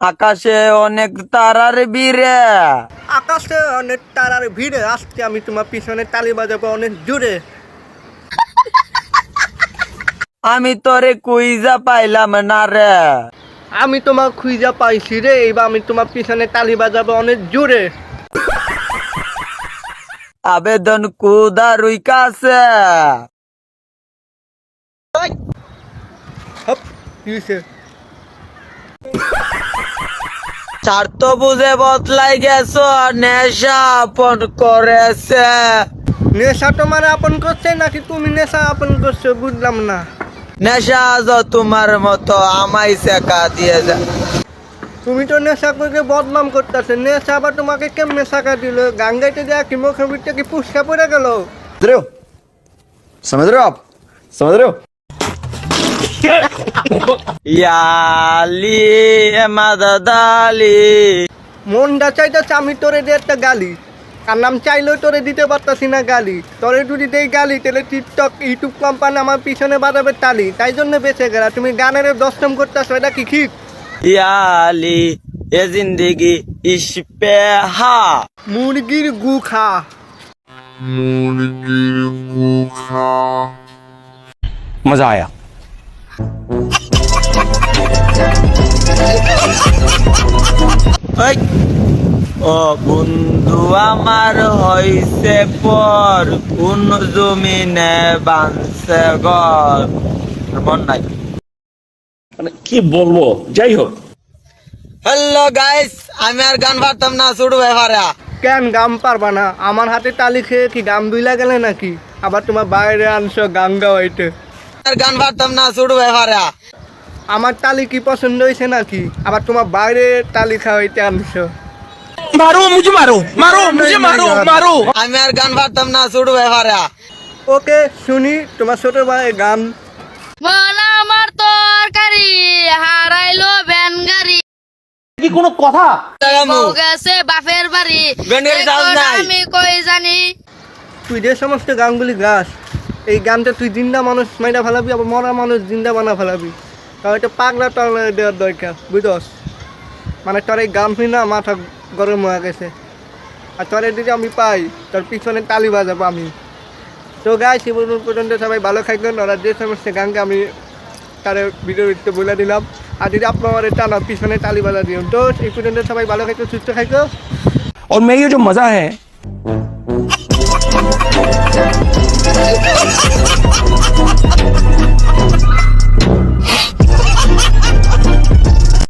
আকাশে অনেক তারার ভিড়ে। আকাশে অনেক তারার ভিড়ে আসছে, আমি তোমার পিছনে তালি বাজাবো অনেক জোরে। আমি তোরে কুইজা পাইলাম না রে। আমি তোমার খুঁজা পাইছি রে, এইবার আমি তোমার পিছনে তালি বাজাবো অনেক জোরে। আবেদন কুদা রুই কাছে। হপ কি হইছে? স্বার্থ বুঝে বদলাই গেছো, নেশা আপন করেছে। নেশা তোমার আপন করছে নাকি তুমি নেশা আপন করছো বুঝলাম না। নেশা আজ তোমার মতো আমায় শেখা দিয়ে যায়। তুমি তো নেশা করে বদনাম করতেছে, নেশা আবার তোমাকে কেমনে শাখা দিল? গান গাইতে দেয়া কি মুখের ভিতরে কি পুষ্কা পড়ে গেল? समझ रहे हो समझ रहे हो आप समझ रहे हो ইয়ালি মাদাদালি। মনটা চাইতেছে আমি তোরে দিয়ে একটা গালি, আর নাম চাইলেও তোরে দিতে পারতাছি না গালি। তোরে যদি দেই গালি তাহলে টিকটক ইউটিউব কোম্পানি আমার পিছনে বাজাবে তালি, তাই জন্য বেঁচে গেলা। তুমি গানের দশম করতেছো, এটা কি ঠিক? ইয়ালি এ জিন্দগি ইসপে হা। মুরগির গু খা। मजा आया ওই, ও বন্ধু আমার হইছে পর, কোন জমিনে বানছে ঘর। মন নাই। মানে কি বলবো, যাই হোক। হ্যালো গাইস, আমি আর গান পারতাম না, ছোট ব্যাপারা। কেন গাম পারবা না? আমার হাতে তালি খেয়ে কি গাম দুইলা গেলে নাকি? আবার তোমার বাইরে আনছো গান গাওয়াইতে। আর গান পারতাম না, ছোট ব্যাপারা। আমার তালি কি পছন্দ হয়েছে নাকি? আবার তোমার বাইরে তালি খাওয়াইতে আনছো। मारो मुझे मारो मारो मुझे मारो मारो আমি আর গান পারতাম না, ছোট ব্যাপারা। ওকে শুনি তোমার ছোট ভাই গান। মন আমার তরকারি হারাইলো ভ্যান গাড়ি, কি কোনো কথা বউ গেছে বাপের বাড়ি, ভ্যান গাড়ি এখন চালাস নাই? আমি কই জানি। তুই যে সমস্ত গানগুলি গাস, এই গানটা তুই জিন্দা মানুষ মাইরা ফেলাবি, আবার মরা মানুষ জিন্দা বানা ফেলাবি। তাও এটা পাগলা টাগলা দেওয়ার দরকার, বুঝস? মানে তোর এই গান শুনে না মাথা গরম হয়ে গেছে। আর তোর যদি আমি পাই, তোর পিছনে তালি বাজাবো আমি। তো গাই সে পর্যন্ত সবাই ভালো খাইবেন। ওরা যে সমস্ত গানকে আমি তার ভিডিও দিতে বলে দিলাম, আর যদি আপনার এটা না পিছনে তালি বাজা দিন। তো এই পর্যন্ত সবাই ভালো খাইতো, সুস্থ খাইতো। और मैं ये जो मजा है